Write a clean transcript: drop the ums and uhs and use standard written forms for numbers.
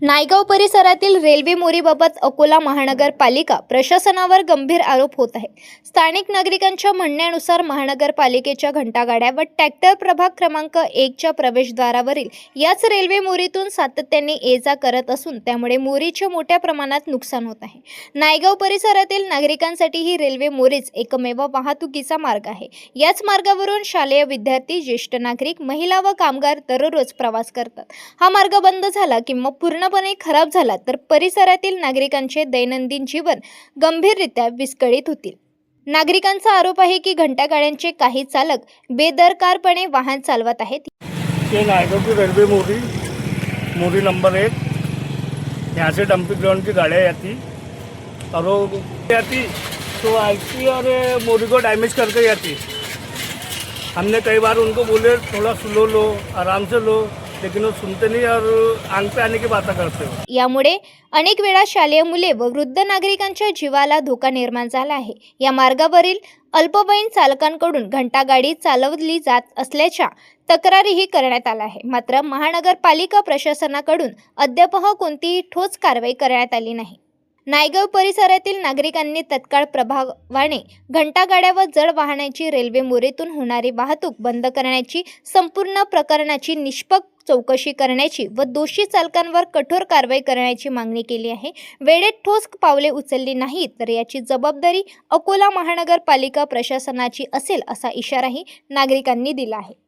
नायगाव परिसरातील रेल्वे मोरीबाबत अकोला महानगरपालिका प्रशासनावर गंभीर आरोप होत आहे। स्थानिक नागरिकांच्या म्हणण्यानुसार महानगरपालिकेच्या घंटागाड्या व ट्रॅक्टर प्रभाग क्रमांक 1 च्या प्रवेशद्वारावरील याच रेल्वे मोरीतून सातत्याने ये-जा करत असून त्यामुळे मोरीचे मोठ्या प्रमाणात नुकसान होत आहे। नायगाव परिसरातील नागरिकांसाठी ही रेल्वे मोरीच एकमेव वाहतुकीचा मार्ग आहे। याच मार्गावरून शालेय विद्यार्थी, ज्येष्ठ नागरिक, महिला व कामगार दररोज प्रवास करतात। हा मार्ग बंद झाला किंवा पूर्णपणे खराब झाला तर परिसरातील नागरिकांचे दैनंदिन जीवन गंभीररित्या विस्कळीत होतील। नागरिकांचा आरोप आहे की घंटागाड्यांचे काही चालक बेदरकारपणे वाहन चालवत आहेत। ये नायगांव की रेलवे मोरी नंबर 1 यहाँ से डंपिंग ग्राउंड की गाड़ियाँ आती और वो आती तो आती और मोरी को डैमेज करके आती। हमने कई बार उनको बोले थोड़ा स्लो लो, आराम से लो, लेकिन वो सुनते नहीं और आंग पे आने की बातें करते हो। यामुळे अनेक वेळा शालेय मुले व वृद्ध नागरिकांच्या जीवाला धोका निर्माण झाला आहे। या मार्गावरील अल्पवयीन चालकांकडून घंटागाडी चालवली जात असल्याच्या तक्रारीही करण्यात आल्या आहे। मात्र महानगरपालिका प्रशासनाकडून अद्याप कोणतीही ठोस कारवाई करण्यात आली नाही। नायगाव परिसरातील नागरिकांनी तत्काळ प्रभावाने घंटागाड्या व जड वाहनांची रेल्वे मोरीतून होणारी वाहतूक बंद करण्याची, संपूर्ण प्रकरणाची निष्पक्ष चौकशी करण्याची व दोषी चालकांवर कठोर कारवाई करण्याची मागणी केली आहे। वेळेत ठोस पावले उचलली नाहीत तर याची जबाबदारी अकोला महानगरपालिका प्रशासनाची असेल असा इशाराही नागरिकांनी दिला आहे।